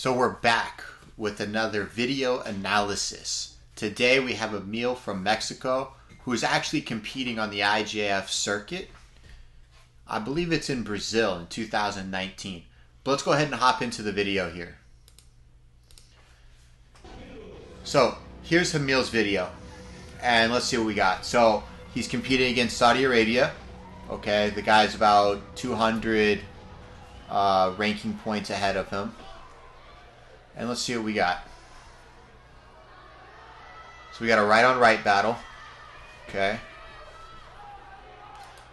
So we're back with another video analysis. Today we have Emil from Mexico who is actually competing on the IJF circuit. I believe it's in Brazil in 2019. But let's go ahead and hop into the video here. So here's Emil's video. And let's see what we got. So he's competing against Saudi Arabia. Okay, the guy's about 200 ranking points ahead of him. And let's see what we got. So we got a right-on-right battle. Okay.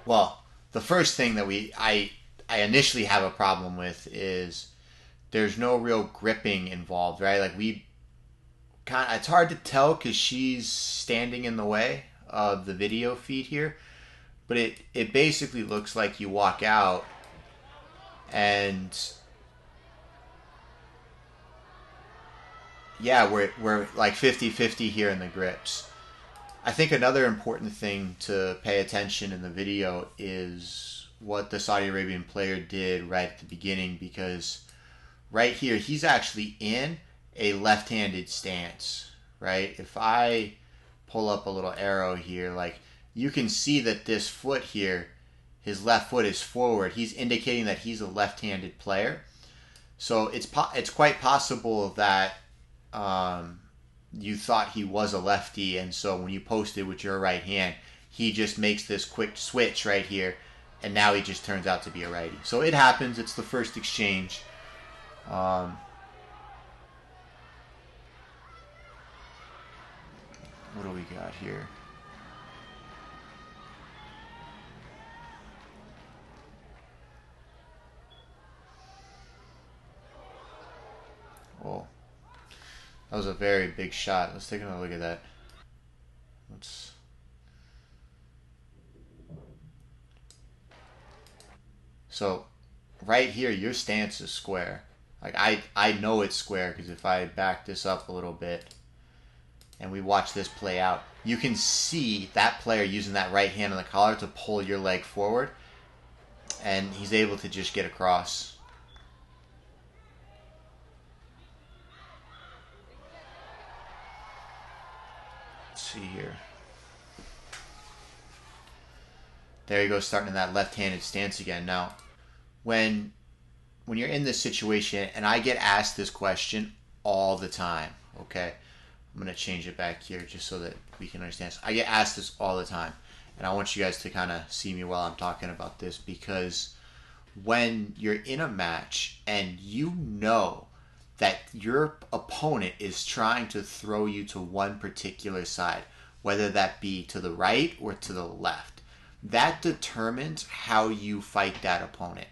Well, the first thing that I initially have a problem with is there's no real gripping involved, right? Like it's hard to tell because she's standing in the way of the video feed here, but it basically looks like you walk out and yeah, we're like 50-50 here in the grips. I think another important thing to pay attention in the video is what the Saudi Arabian player did right at the beginning, because right here he's actually in a left-handed stance, right? If I pull up a little arrow here, like you can see that this foot here, his left foot is forward. He's indicating that he's a left-handed player. So it's quite possible that you thought he was a lefty, and so when you posted with your right hand, he just makes this quick switch right here, and now he just turns out to be a righty. So it happens. It's the first exchange. What do we got here? Oh, that was a very big shot. Let's take another look at that. So right here, your stance is square. Like I know it's square because if I back this up a little bit and we watch this play out, you can see that player using that right hand on the collar to pull your leg forward, and he's able to just get across. See here. There you go, starting in that left-handed stance again. Now, when you're in this situation, and I get asked this question all the time, okay? I'm going to change it back here just so that we can understand. So I get asked this all the time, and I want you guys to kind of see me while I'm talking about this, because when you're in a match and you know that your opponent is trying to throw you to one particular side, whether that be to the right or to the left, that determines how you fight that opponent.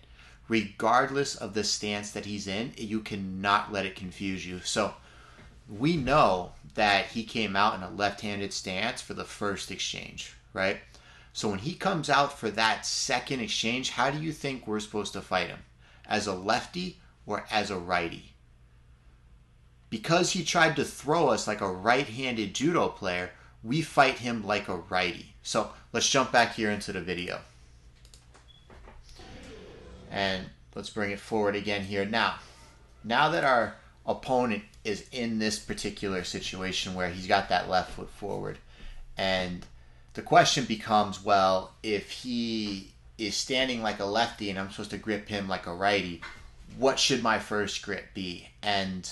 Regardless of the stance that he's in, you cannot let it confuse you. So we know that he came out in a left-handed stance for the first exchange, right? So when he comes out for that second exchange, how do you think we're supposed to fight him? As a lefty or as a righty? Because he tried to throw us like a right-handed judo player, we fight him like a righty. So let's jump back here into the video. And let's bring it forward again here. Now that our opponent is in this particular situation where he's got that left foot forward, and the question becomes, well, if he is standing like a lefty and I'm supposed to grip him like a righty, what should my first grip be? And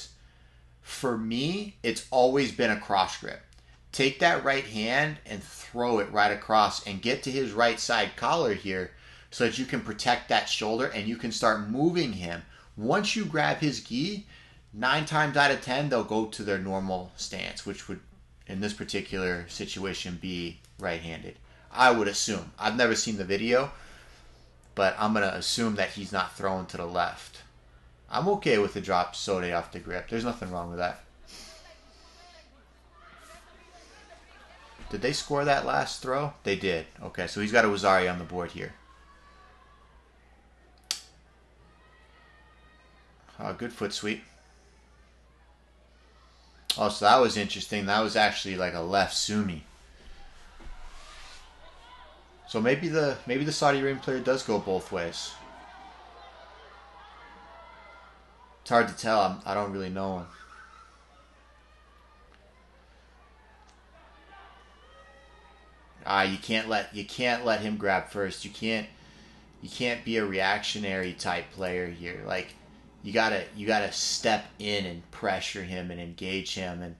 for me, it's always been a cross grip. Take that right hand and throw it right across and get to his right side collar here so that you can protect that shoulder and you can start moving him. Once you grab his gi, 9 times out of 10, they'll go to their normal stance, which would, in this particular situation, be right-handed. I would assume. I've never seen the video, but I'm going to assume that he's not throwing to the left. I'm okay with the drop sode off the grip. There's nothing wrong with that. Did they score that last throw? They did. Okay, so he's got a Wazari on the board here. Good foot sweep. Oh, so that was interesting. That was actually like a left sumi. So maybe the Saudi Arabian player does go both ways. It's hard to tell. I don't really know him. You can't let him grab first. You can't be a reactionary type player here. Like you gotta step in and pressure him and engage him and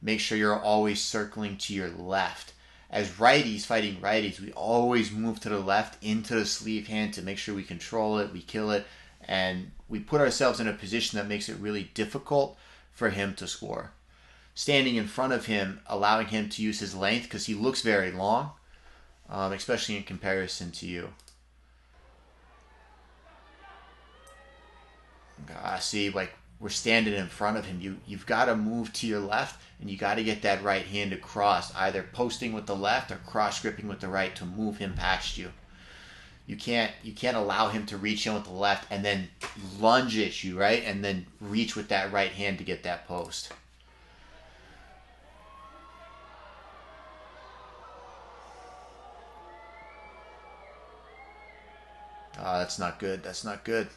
make sure you're always circling to your left. As righties fighting righties, we always move to the left into the sleeve hand to make sure we control it, we kill it, and we put ourselves in a position that makes it really difficult for him to score. Standing in front of him, allowing him to use his length because he looks very long, especially in comparison to you. See, like we're standing in front of him. You've got to move to your left, and you got to get that right hand across, either posting with the left or cross gripping with the right to move him past you. You can't allow him to reach in with the left and then lunge at you, right, and then reach with that right hand to get that post. That's not good. That's not good.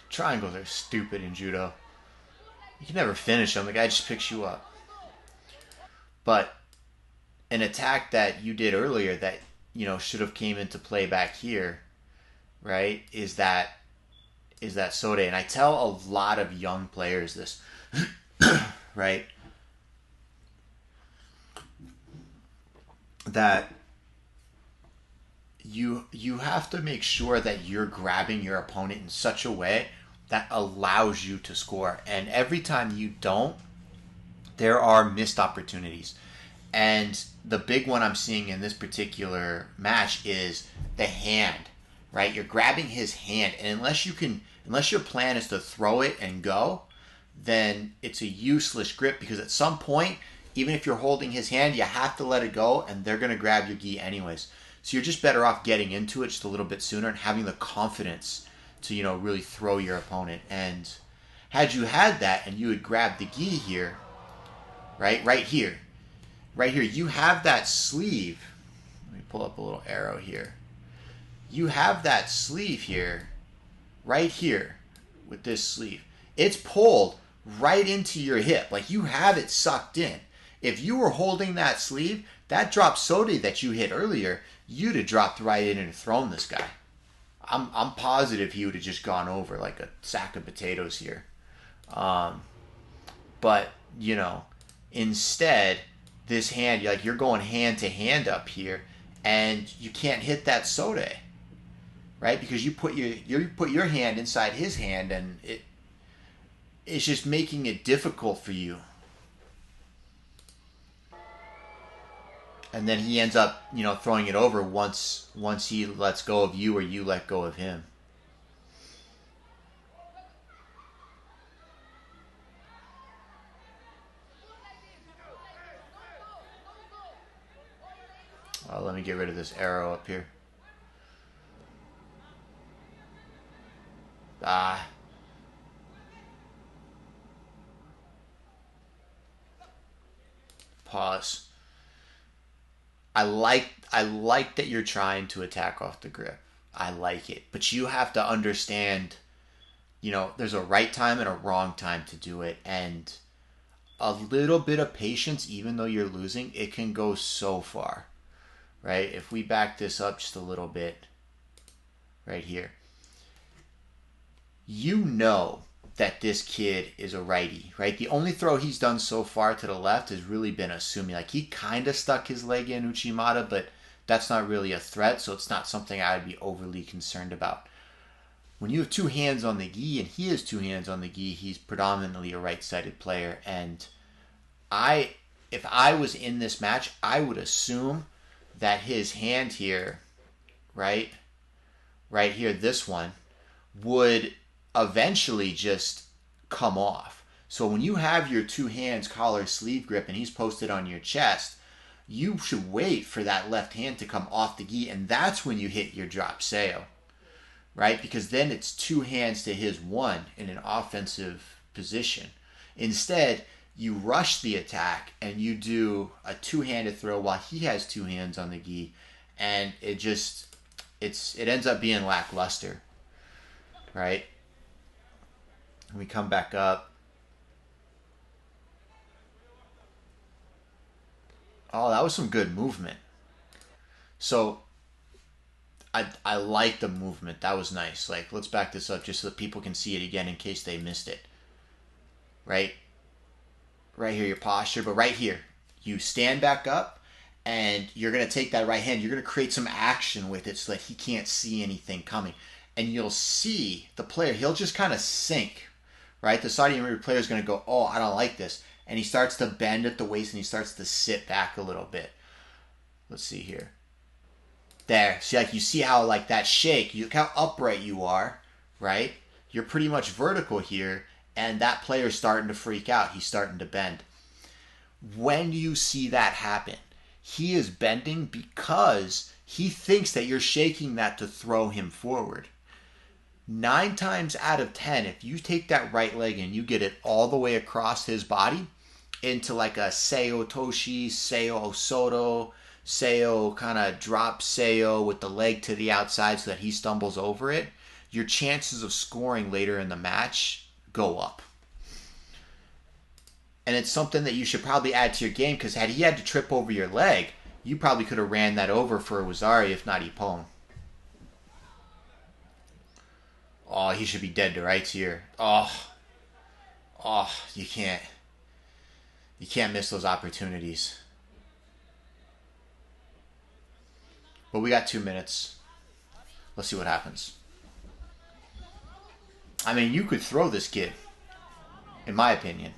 Triangles are stupid in judo. You can never finish them. The guy just picks you up. But an attack that you did earlier that, should have came into play back here, right, is that sode. And I tell a lot of young players this, right, that you have to make sure that you're grabbing your opponent in such a way that allows you to score. And every time you don't, there are missed opportunities. And the big one I'm seeing in this particular match is the hand, right? You're grabbing his hand, and unless your plan is to throw it and go, then it's a useless grip, because at some point, even if you're holding his hand, you have to let it go, and they're going to grab your gi anyways. So you're just better off getting into it just a little bit sooner and having the confidence to, really throw your opponent. And had you had that and you had grabbed the gi here, right here, you have that sleeve. Let me pull up a little arrow here. You have that sleeve here, right here, with this sleeve. It's pulled right into your hip. Like, you have it sucked in. If you were holding that sleeve, that drop sode that you hit earlier, you'd have dropped right in and thrown this guy. I'm positive he would have just gone over like a sack of potatoes here. But, instead, this hand, you're going hand to hand up here, and you can't hit that sode, right? Because you put your hand inside his hand, and it's just making it difficult for you. And then he ends up, throwing it over once he lets go of you or you let go of him. Let me get rid of this arrow up here. Pause. I like that you're trying to attack off the grip. I like it. But you have to understand, there's a right time and a wrong time to do it. And a little bit of patience, even though you're losing, it can go so far, right? If we back this up just a little bit, right here, that this kid is a righty, right? The only throw he's done so far to the left has really been a sumi. Like, he kind of stuck his leg in Uchimata, but that's not really a threat, so it's not something I would be overly concerned about. When you have two hands on the gi, and he has two hands on the gi, he's predominantly a right-sided player. And if I was in this match, I would assume that his hand here, right here, this one, would eventually just come off. So when you have your two hands collar sleeve grip and he's posted on your chest, you should wait for that left hand to come off the gi, and that's when you hit your drop seo, right? Because then it's two hands to his one in an offensive position. Instead, you rush the attack and you do a two-handed throw while he has two hands on the gi, and it just it ends up being lackluster, right? We come back up. Oh, that was some good movement. So I like the movement. That was nice. Like, let's back this up just so that people can see it again in case they missed it. Right? Right here, your posture. But right here, you stand back up and you're going to take that right hand. You're going to create some action with it so that he can't see anything coming. And you'll see the player, he'll just kind of sink. Right? The Saudi Arabia player is going to go, oh, I don't like this. And he starts to bend at the waist and he starts to sit back a little bit. Let's see here. There. See, like, you see how, like, that shake, you look how upright you are, right? You're pretty much vertical here, and that player's starting to freak out. He's starting to bend. When you see that happen, he is bending because he thinks that you're shaking that to throw him forward. 9 times out of 10, if you take that right leg and you get it all the way across his body into like a Seo Toshi, Seo Osoto, Seo kind of drop Seo with the leg to the outside so that he stumbles over it, your chances of scoring later in the match go up. And it's something that you should probably add to your game, because had he had to trip over your leg, you probably could have ran that over for Wazari, if not Ippon. Oh, he should be dead to rights here. Oh, you can't miss those opportunities. But we got 2 minutes. Let's see what happens. I mean, you could throw this kid, in my opinion.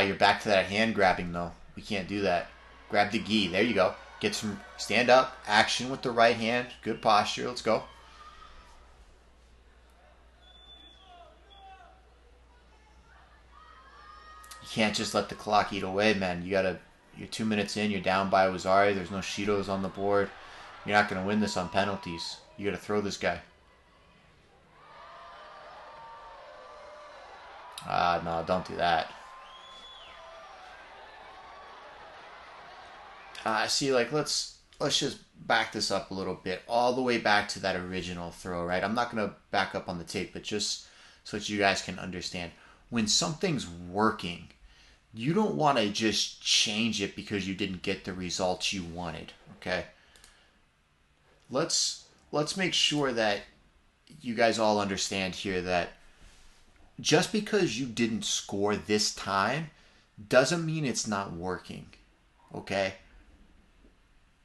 You're back to that hand grabbing, though. We can't do that. Grab the gi. There you go. Get some stand up action with the right hand. Good posture. Let's go. You can't just let the clock eat away, man. You're 2 minutes in. You're down by Wazari. There's no Shidos on the board. You're not going to win this on penalties. You got to throw this guy. No, don't do that. See, like, let's just back this up a little bit, all the way back to that original throw, right? I'm not going to back up on the tape, but just so that you guys can understand. When something's working, you don't want to just change it because you didn't get the results you wanted, okay? Let's make sure that you guys all understand here that just because you didn't score this time doesn't mean it's not working, okay?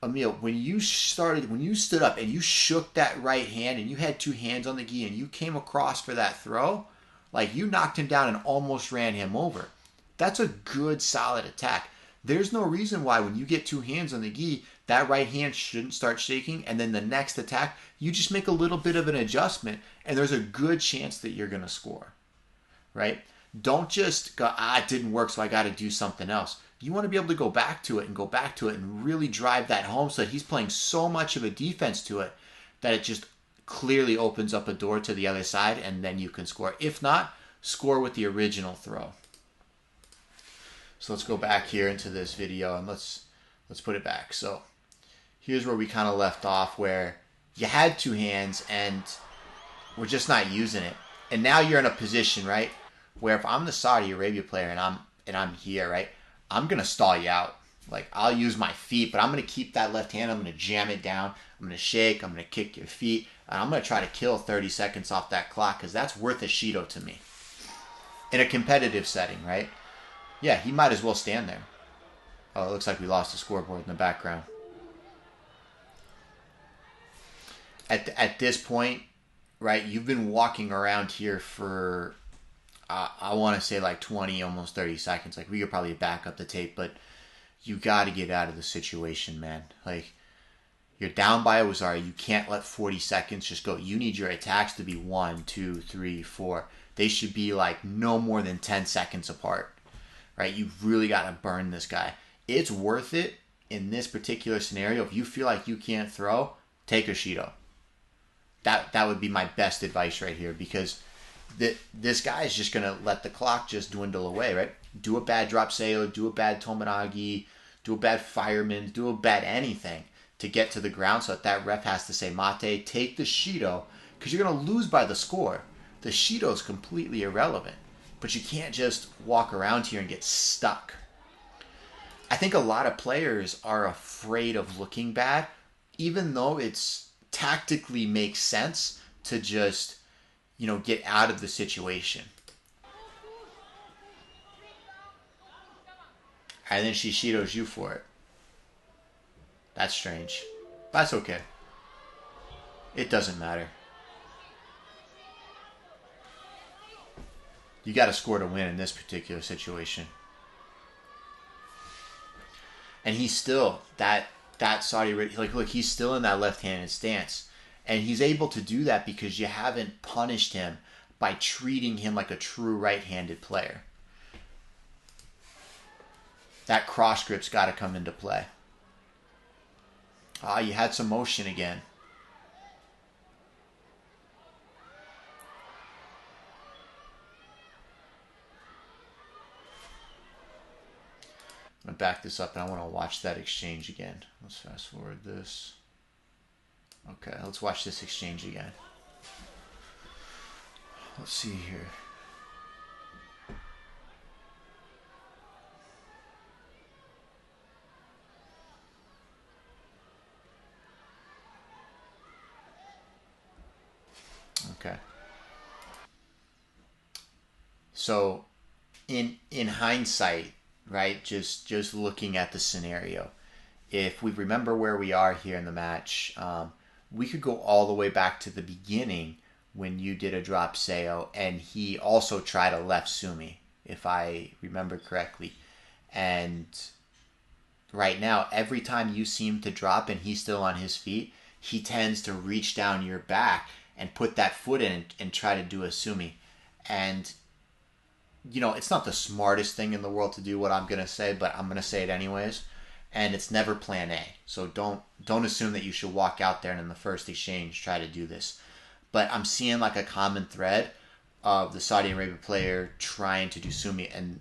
Emil, when you stood up and you shook that right hand and you had 2 hands on the gi and you came across for that throw, like, you knocked him down and almost ran him over. That's a good, solid attack. There's no reason why when you get 2 hands on the gi, that right hand shouldn't start shaking, and then the next attack, you just make a little bit of an adjustment, and there's a good chance that you're going to score, right? Don't just go, it didn't work, so I got to do something else. You want to be able to go back to it and really drive that home so that he's playing so much of a defense to it that it just clearly opens up a door to the other side, and then you can score. If not, score with the original throw. So let's go back here into this video and let's put it back. So here's where we kind of left off, where you had 2 hands and we're just not using it. And now you're in a position, right, where if I'm the Saudi Arabia player and I'm here, right, I'm going to stall you out. Like, I'll use my feet, but I'm going to keep that left hand. I'm going to jam it down. I'm going to shake. I'm going to kick your feet. And I'm going to try to kill 30 seconds off that clock, because that's worth a Shido to me. In a competitive setting, right? Yeah, he might as well stand there. Oh, it looks like we lost the scoreboard in the background. At this point, right, you've been walking around here for, I want to say like 20, almost 30 seconds. Like, we could probably back up the tape, but you got to get out of the situation, man. Like, you're down by a Wazari. You can't let 40 seconds just go. You need your attacks to be 1, 2, 3, 4. They should be like no more than 10 seconds apart, right? You've really got to burn this guy. It's worth it in this particular scenario. If you feel like you can't throw, take a Shido. That would be my best advice right here, because this guy is just going to let the clock just dwindle away, right? Do a bad drop seo, do a bad tomonagi, do a bad fireman, do a bad anything to get to the ground so that ref has to say mate, take the shido, because you're going to lose by the score. The shido is completely irrelevant, but you can't just walk around here and get stuck. I think a lot of players are afraid of looking bad, even though it's tactically makes sense to just, get out of the situation. And then she shidos you for it. That's strange. That's okay. It doesn't matter. You got to score to win in this particular situation. And he's still, that Saudi, like, look, he's still in that left-handed stance. And he's able to do that because you haven't punished him by treating him like a true right-handed player. That cross grip's got to come into play. You had some motion again. I'm going to back this up and I want to watch that exchange again. Let's fast forward this. Okay, let's watch this exchange again. Let's see here. Okay. So, in hindsight, right? Just looking at the scenario, if we remember where we are here in the match, we could go all the way back to the beginning when you did a drop seo, and he also tried a left sumi, if I remember correctly. And right now, every time you see him to drop and he's still on his feet, he tends to reach down your back and put that foot in and try to do a sumi. And, it's not the smartest thing in the world to do what I'm going to say, but I'm going to say it anyways. And it's never plan A. So don't assume that you should walk out there and in the first exchange try to do this. But I'm seeing like a common thread of the Saudi Arabia player trying to do sumi, and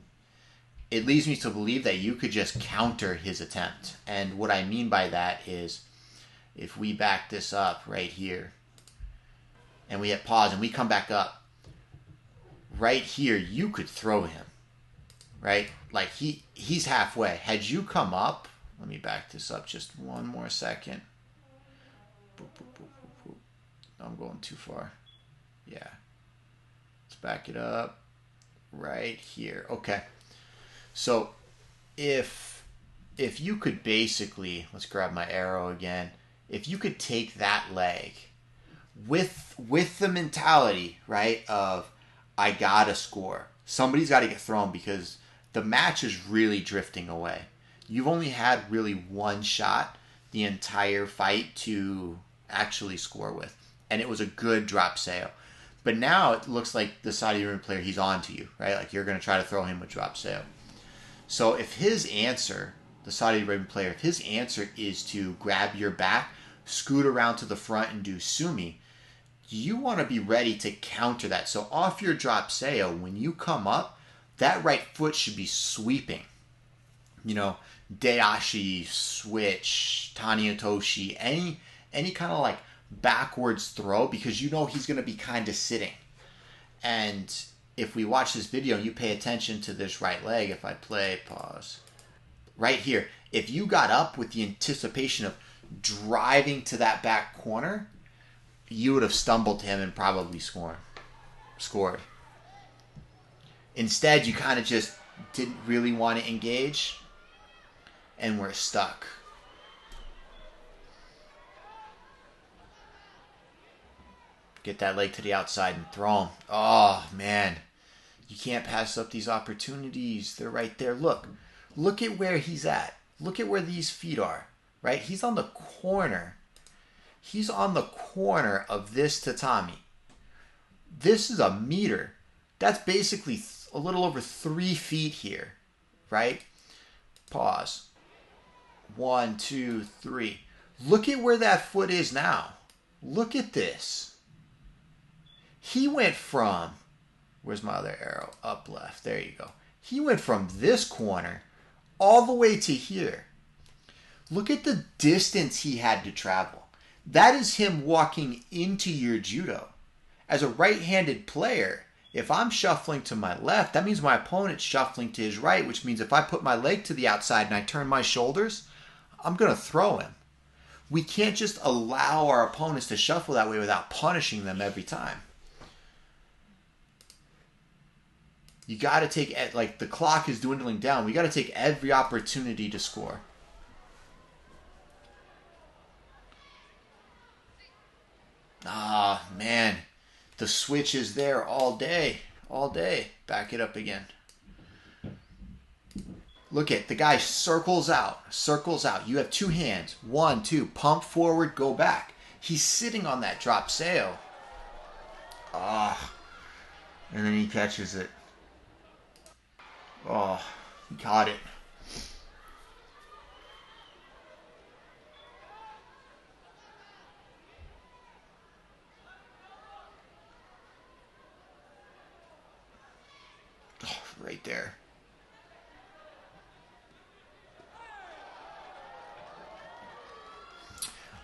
it leads me to believe that you could just counter his attempt. And what I mean by that is, if we back this up right here, and we hit pause and we come back up, right here you could throw him, right? Like he's halfway. Had you come up, let me back this up just one more second. Boop, boop, boop, boop, boop. I'm going too far. Yeah. Let's back it up right here. Okay. So if you could basically, let's grab my arrow again. If you could take that leg with the mentality, right, of I gotta score. Somebody's got to get thrown because the match is really drifting away. You've only had really one shot the entire fight to actually score with, and it was a good drop seo. But now it looks like the Saudi Arabia player, he's on to you, right? Like you're going to try to throw him with drop seo. So if his answer, the Saudi Arabian player, if his answer is to grab your back, scoot around to the front and do sumi, you want to be ready to counter that. So off your drop seo, when you come up, that right foot should be sweeping. Dayashi, switch, Taniatoshi, any kind of like backwards throw, because he's going to be kind of sitting. And if we watch this video and you pay attention to this right leg, if I play pause, right here, if you got up with the anticipation of driving to that back corner, you would have stumbled to him and probably scored. Instead, you kind of just didn't really want to engage, and we're stuck. Get that leg to the outside and throw him. Oh, man. You can't pass up these opportunities. They're right there. Look at where he's at. Look at where these feet are, right? He's on the corner. He's on the corner of this tatami. This is a meter. That's basically a little over 3 feet here, right? Pause. 1, 2, 3. Look at where that foot is now. Look at this. He went from Where's my other arrow? Up left. There you go. He went from this corner all the way to here. Look at the distance he had to travel. That is him walking into your judo. As a right-handed player, if I'm shuffling to my left, that means my opponent's shuffling to his right, which means if I put my leg to the outside and I turn my shoulders, I'm going to throw him. We can't just allow our opponents to shuffle that way without punishing them every time. You got to take, like the clock is dwindling down, we got to take every opportunity to score. Ah, man. The switch is there all day. All day. Back it up again. Look at the guy circles out. Circles out. You have two hands. 1, 2. Pump forward, go back. He's sitting on that drop sail. Ah. And then he catches it. Oh, he caught it. Oh, right there.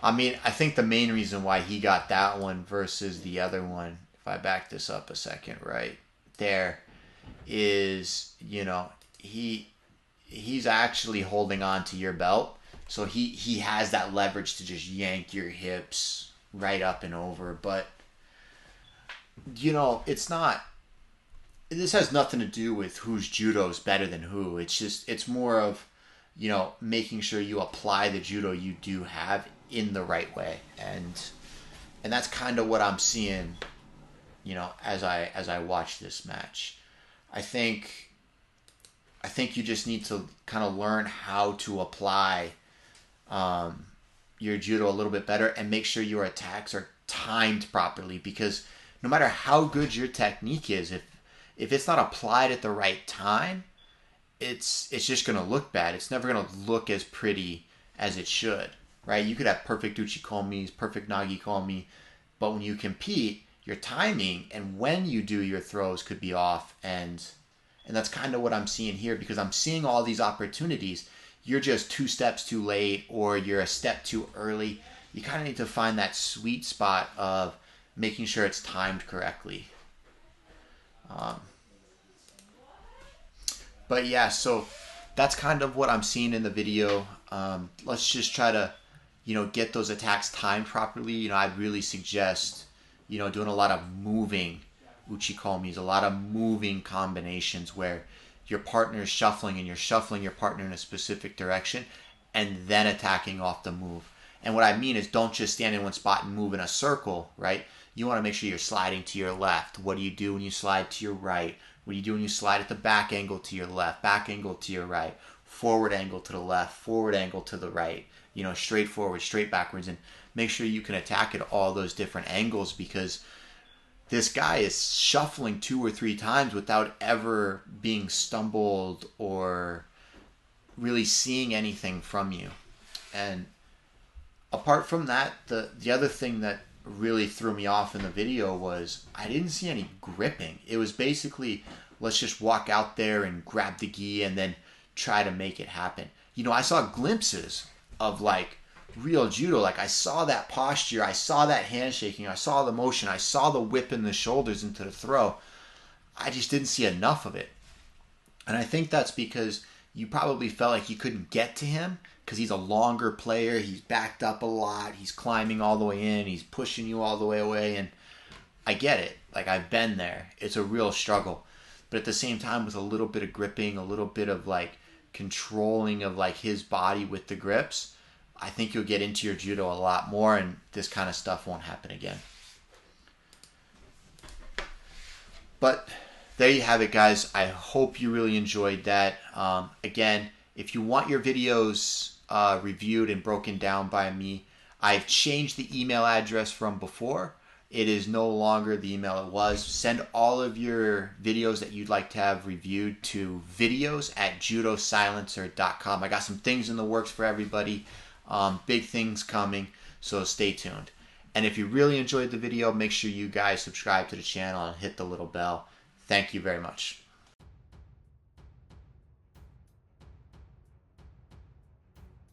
I mean, I think the main reason why he got that one versus the other one, if I back this up a second, right there, is, you know, he's actually holding on to your belt. So he has that leverage to just yank your hips right up and over. But, you know, it's not, this has nothing to do with whose judo is better than who. It's just, it's more of, you know, making sure you apply the judo you do have in the right way. And that's kind of what I'm seeing, you know, as I watch this match. I think you just need to kind of learn how to apply your judo a little bit better and make sure your attacks are timed properly, because no matter how good your technique is, if it's not applied at the right time, it's just going to look bad. It's never going to look as pretty as it should, right? You could have perfect uchikomis, perfect nogi komi, but when you compete, your timing and when you do your throws could be off, and that's kind of what I'm seeing here, because I'm seeing all these opportunities. You're just 2 steps too late, or you're a step too early. You kind of need to find that sweet spot of making sure it's timed correctly. But yeah, so that's kind of what I'm seeing in the video. Let's just try to, you know, get those attacks timed properly. You know, I'd really suggest, you know, doing a lot of moving uchikomis, a lot of moving combinations where your partner is shuffling and you're shuffling your partner in a specific direction and then attacking off the move. And what I mean is, don't just stand in one spot and move in a circle, right? You want to make sure you're sliding to your left. What do you do when you slide to your right? What do you do when you slide at the back angle to your left, back angle to your right, forward angle to the left, forward angle to the right, you know, straight forward, straight backwards, and make sure you can attack at all those different angles, because this guy is shuffling 2 or 3 times without ever being stumbled or really seeing anything from you. And apart from that, the other thing that really threw me off in the video was I didn't see any gripping. It was basically, let's just walk out there and grab the gi and then try to make it happen. You know, I saw glimpses of like real judo. Like I saw that posture, I saw that handshaking, I saw the motion, I saw the whip in the shoulders into the throw. I just didn't see enough of it. And I think that's because you probably felt like you couldn't get to him because he's a longer player. He's backed up a lot. He's climbing all the way in. He's pushing you all the way away. And I get it. Like, I've been there. It's a real struggle. But at the same time, with a little bit of gripping, a little bit of, like, controlling of, like, his body with the grips, I think you'll get into your judo a lot more, and this kind of stuff won't happen again. But there you have it, guys. I hope you really enjoyed that. Again, if you want your videos reviewed and broken down by me, I've changed the email address from before. It is no longer the email it was. Send all of your videos that you'd like to have reviewed to videos@judosilencer.com. I got some things in the works for everybody. Big things coming, so stay tuned. And if you really enjoyed the video, make sure you guys subscribe to the channel and hit the little bell. Thank you very much.